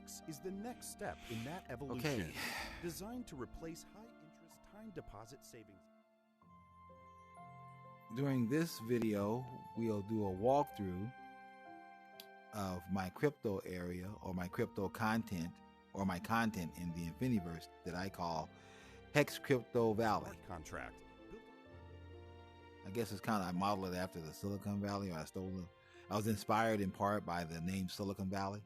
HEX is the next step in that evolution, Okay. designed to replace high-interest time deposit savings. During this video, we'll do a walkthrough of my crypto area, or my crypto content, or my content in the Infiniverse that I call HEX Crypto Valley. Contract. I guess it's kind of, I modeled it after the Silicon Valley, or I was inspired in part by the name Silicon Valley.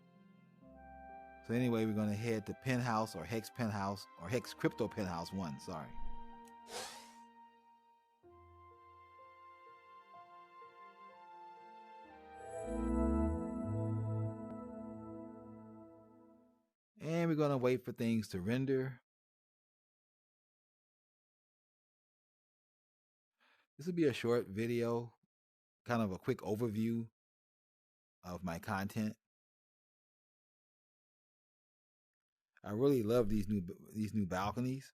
So anyway, we're going to head to Penthouse, or HEX Penthouse, or HEX Crypto Penthouse 1, sorry. And we're going to wait for things to render. This will be a short video, kind of a quick overview of my content. I really love these new balconies.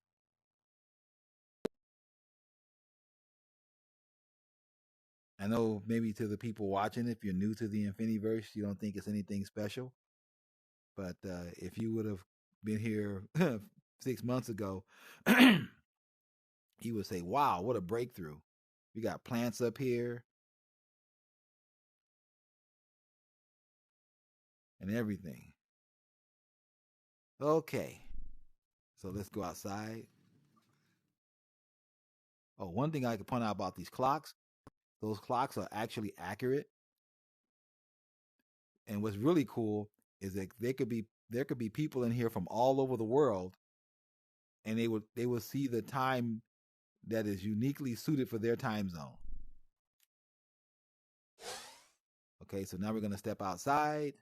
I know maybe to the people watching, if you're new to the Infiniverse, you don't think it's anything special. But if you would have been here 6 months ago, you would say, wow, what a breakthrough. We got plants up here and everything. Okay, so let's go outside. Oh, one thing I could point out about these clocks, those clocks are actually accurate. And what's really cool is that there could be people in here from all over the world, and they would see the time that is uniquely suited for their time zone. Okay, so now we're going to step outside.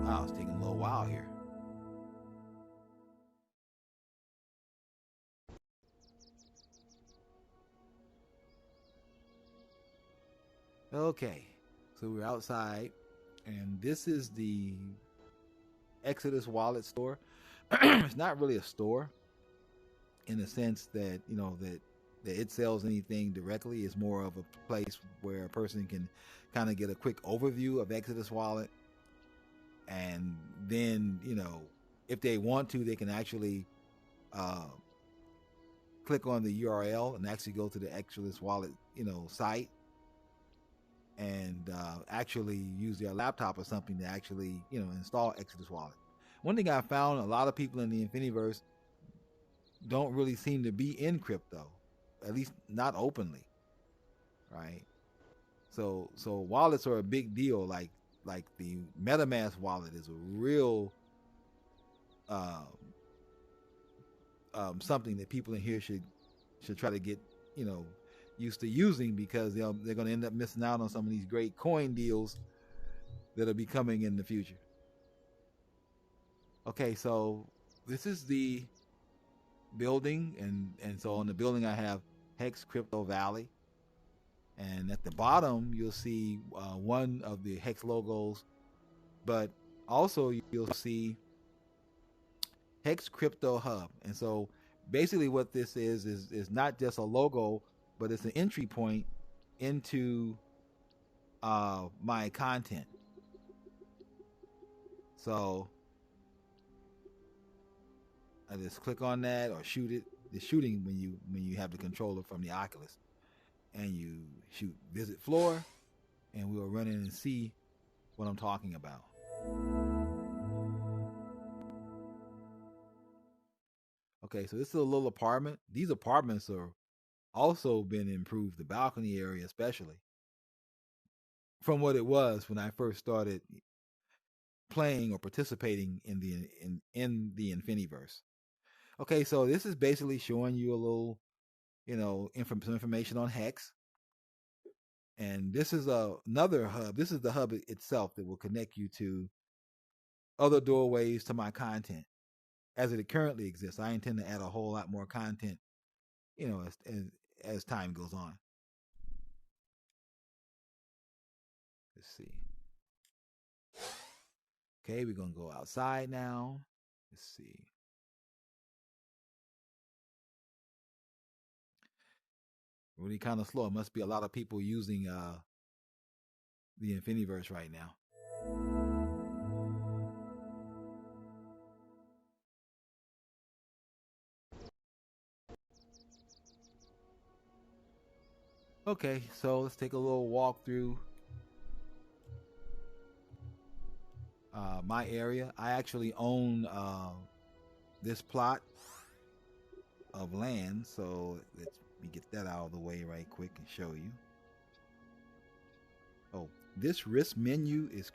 Wow, it's taking a little while here. Okay, so we're outside, and this is the Exodus wallet store. It's not really a store in the sense that, you know, that it sells anything directly. It's more of a place where a person can kind of get a quick overview of Exodus wallet, and then, you know, if they want to, they can actually click on the URL and actually go to the Exodus wallet, you know, site, and actually use their laptop or something to actually, you know, install Exodus wallet. One thing I found, a lot of people in the Infiniverse don't really seem to be in crypto, at least not openly, right? So wallets are a big deal. Like the MetaMask wallet is a real something that people in here should try to get, you know, used to using, because they're going to end up missing out on some of these great coin deals that'll be coming in the future. Okay, so this is the building, and so on the building I have HEX Crypto Valley, and at the bottom you'll see one of the HEX logos, but also you'll see HEX Crypto Hub. And so basically what this is not just a logo, but it's an entry point into my content. So I just click on that, or shoot it. The shooting when you have the controller from the Oculus, and you shoot visit floor, and we'll run in and see what I'm talking about. Okay, so this is a little apartment. These apartments are also been improved, the balcony area especially, from what it was when I first started playing or participating in the Infiniverse. Okay, so this is basically showing you a little, you know, some information on HEX. And this is another hub. This is the hub itself that will connect you to other doorways to my content as it currently exists. I intend to add a whole lot more content, you know, as time goes on. Let's see. Okay, we're going to go outside now. Let's see. Really kind of slow. It must be a lot of people using the INFINIVERSE right now. Okay, so let's take a little walk through my area. I actually own this plot of land, so let me get that out of the way right quick and show you. Oh, this risk menu is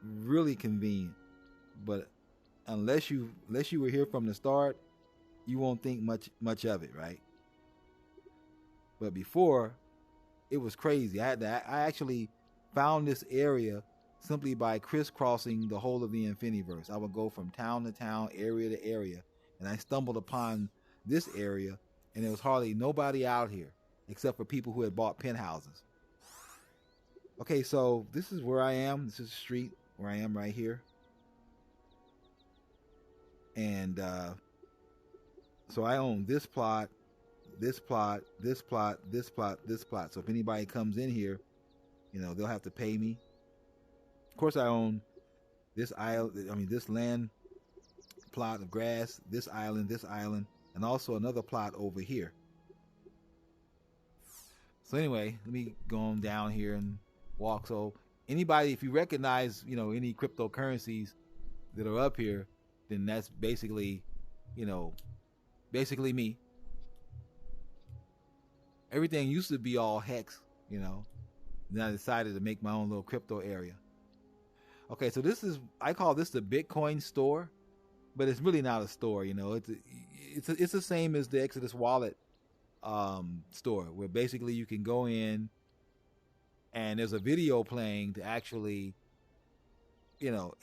really convenient, but unless you were here from the start, you won't think much of it, right? But before, it was crazy. I actually found this area simply by crisscrossing the whole of the INFINIVERSE. I would go from town to town, area to area, and I stumbled upon this area, and there was hardly nobody out here except for people who had bought penthouses. Okay, so this is where I am. This is the street where I am right here. And so I own this plot, this plot, this plot, this plot, this plot. So if anybody comes in here, you know, they'll have to pay me. Of course, I own this this land plot of grass, this island, and also another plot over here. So anyway, let me go on down here and walk. So anybody, if you recognize, you know, any cryptocurrencies that are up here, then that's basically, you know, basically me. Everything used to be all hex, you know. Then I decided to make my own little crypto area. Okay, so this is, I call this the Bitcoin store, but it's really not a store, you know. It's the same as the Exodus wallet store, where basically you can go in and there's a video playing to actually, you know,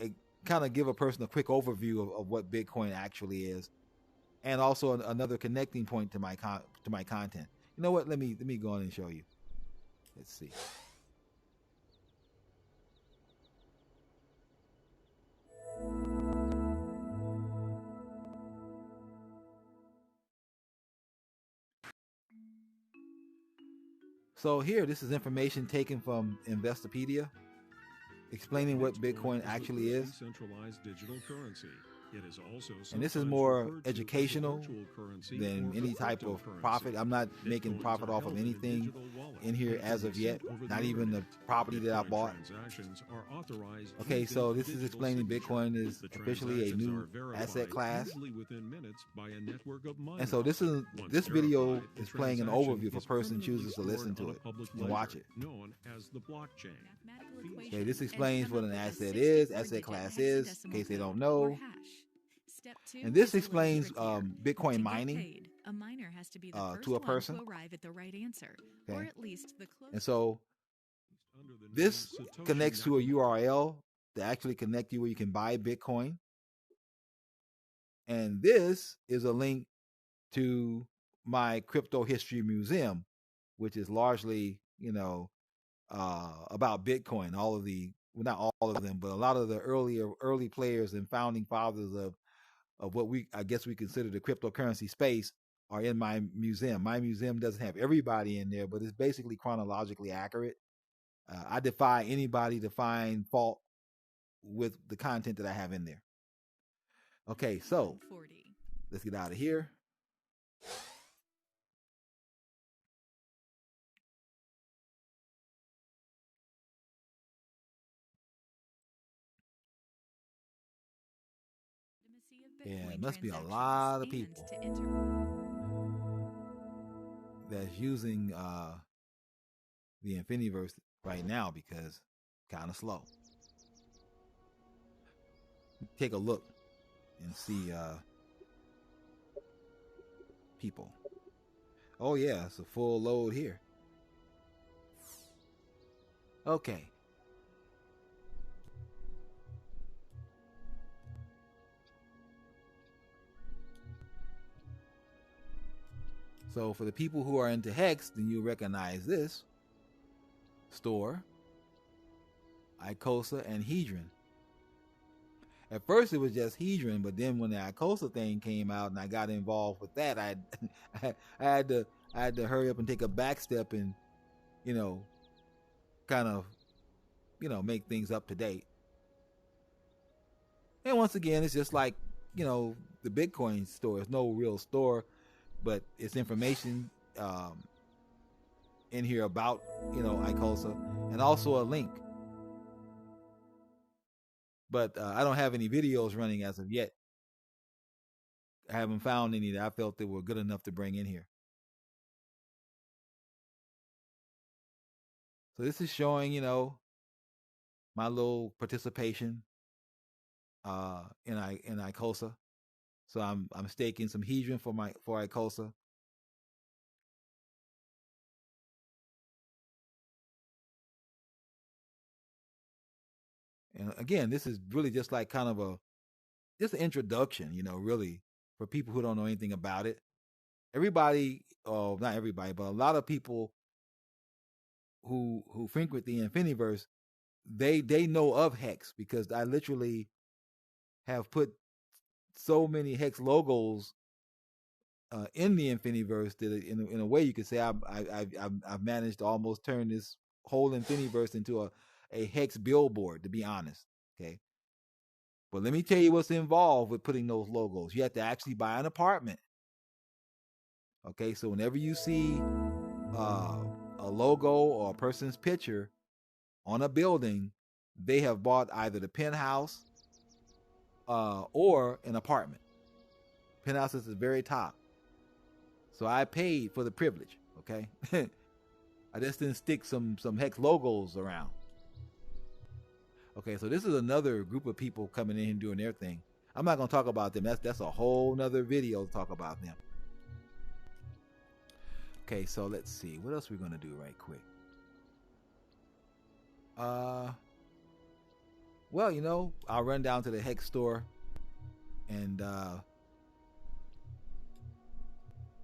kind of give a person a quick overview of what Bitcoin actually is, and also another connecting point to my content. You know what? Let me go on and show you. Let's see. So here, this is information taken from Investopedia, explaining what Bitcoin actually is. Centralized digital currency. It is also, and this is more educational than any type of profit. I'm not making profit off of anything in here as of yet, not even the property that I bought. Okay, so this is explaining Bitcoin is officially a new asset class. And so this video is playing an overview if a person chooses to listen to it and watch it. Okay, this explains what an asset is, asset class is, in case they don't know. And this explains Bitcoin mining to a person. Okay. And so this connects to a URL to actually connect you where you can buy Bitcoin. And this is a link to my crypto history museum, which is largely, you know, about Bitcoin. All of the, well, not all of them, but a lot of the early players and founding fathers of what I guess we consider the cryptocurrency space are in my museum. My museum doesn't have everybody in there, but it's basically chronologically accurate. I defy anybody to find fault with the content that I have in there. Okay, so let's get out of here. Yeah, it must be a lot of people that's using the INFINIVERSE right now because kind of slow. Take a look and see people. Oh yeah, it's a full load here. Okay. So for the people who are into Hex, then you'll recognize this store, Icosa and Hedron. At first it was just Hedron, but then when the Icosa thing came out and I got involved with that, I I had to hurry up and take a back step and, you know, kind of, you know, make things up to date. And once again, it's just like, you know, the Bitcoin store. It's no real store, but it's information in here about, you know, ICOSA, and also a link. But I don't have any videos running as of yet. I haven't found any that I felt that were good enough to bring in here. So this is showing, you know, my little participation in ICOSA. So I'm staking some Hedron for ICOSA. And again, this is really just like kind of just an introduction, you know, really, for people who don't know anything about it. Everybody, oh, not everybody, but a lot of people who frequent the INFINIVERSE, they know of HEX, because I literally have put so many HEX logos in the INFINIVERSE that in a way you could say I've managed to almost turn this whole INFINIVERSE into a HEX billboard, to be honest. Okay. But let me tell you what's involved with putting those logos. You have to actually buy an apartment. Okay, so whenever you see a logo or a person's picture on a building, they have bought either the penthouse or an apartment. Penthouse is at the very top. So I paid for the privilege, okay? I just didn't stick some HEX logos around. Okay, so this is another group of people coming in and doing their thing. I'm not going to talk about them. That's a whole nother video to talk about them. Okay, so let's see. What else we're going to do right quick? Well, you know, I'll run down to the HEX store and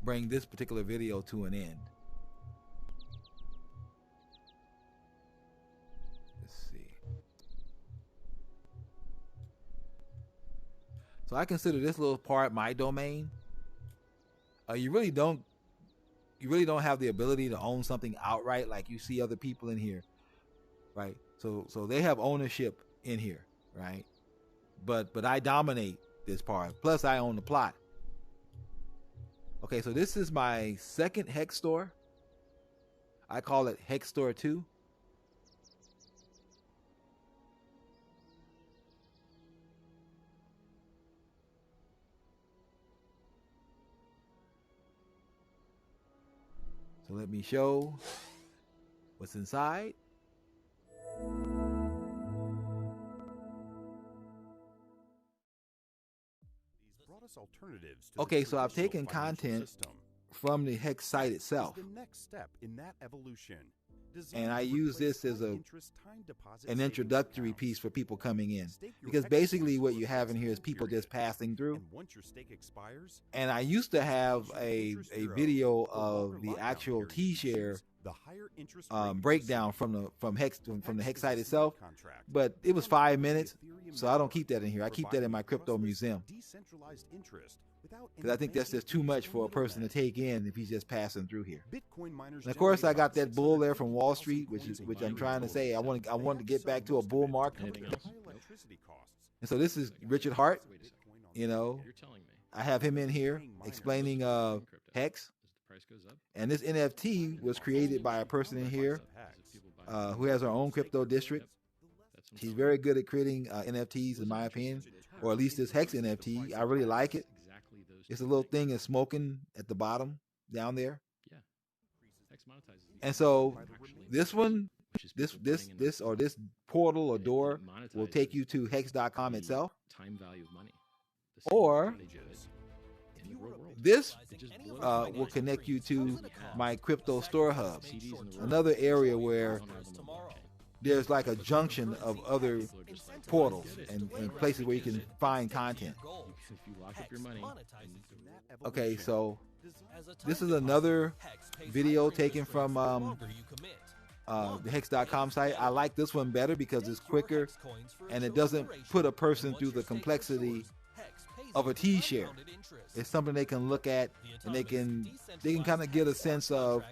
bring this particular video to an end. Let's see. So I consider this little part my domain. You really don't have the ability to own something outright like you see other people in here, right? So they have ownership in here, right? But I dominate this part. Plus I own the plot. Okay, so this is my second HEX store. I call it HEX Store 2. So let me show what's inside. Okay, so I've taken content from the HEX site itself, and I use this as an introductory piece for people coming in, because basically what you have in here is people just passing through. And I used to have a video of the actual T-share breakdown from the HEX site itself, but it was 5 minutes, so I don't keep that in here. I keep that in my crypto museum, because I think that's just too much for a person to take in if he's just passing through here. And of course, I got that bull there from Wall Street, which I'm trying to say I want to get back to a bull market. And so this is Richard Hart. You know, I have him in here explaining HEX. And this NFT was created by a person in here who has her own crypto district. She's very good at creating NFTs, in my opinion, or at least this HEX NFT. I really like it. It's a little thing that's smoking at the bottom down there. And so this one, this portal or door will take you to hex.com itself. Or this will connect you to my crypto store hub, another area where there's like a junction of other portals and places where you can find content. Okay, so this is another video taken from the hex.com site. I like this one better because it's quicker and it doesn't put a person through the complexity of a T-share. It's something they can look at, and they can kind of get a sense of,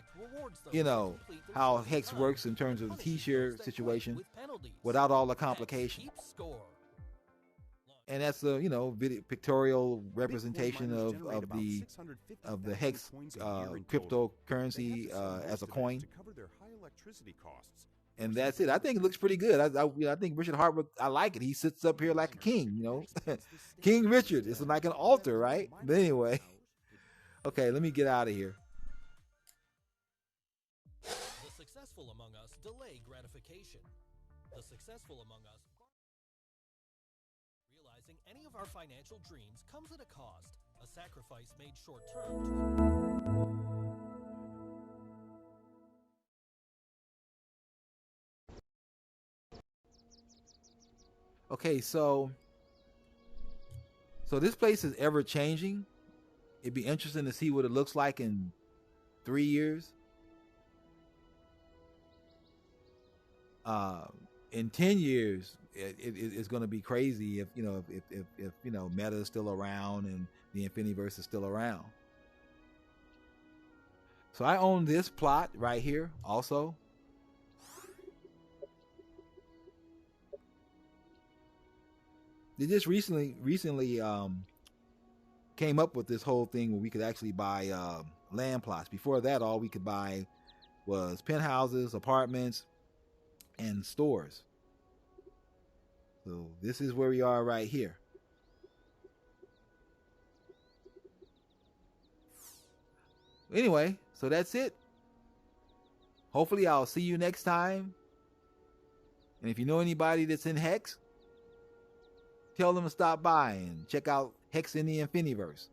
you know, how Hex works in terms of the T-share situation without all the complications. And that's a, you know, pictorial representation of the Hex cryptocurrency as a coin. And that's it. I think it looks pretty good. I think Richard Hartwick, I like it. He sits up here like a king, you know. King Richard. It's like an altar, right? But anyway. Okay, let me get out of here. The successful among us delay gratification. The successful among us realizing any of our financial dreams comes at a cost, a sacrifice made short-term. Okay, so this place is ever changing. It'd be interesting to see what it looks like in 3 years. In 10 years, it's going to be crazy if Meta is still around and the INFINIVERSE is still around. So I own this plot right here also. They just recently came up with this whole thing where we could actually buy land plots. Before that, all we could buy was penthouses, apartments, and stores. So this is where we are right here. Anyway, so that's it. Hopefully I'll see you next time. And if you know anybody that's in Hex, tell them to stop by and check out Hex in the INFINIVERSE.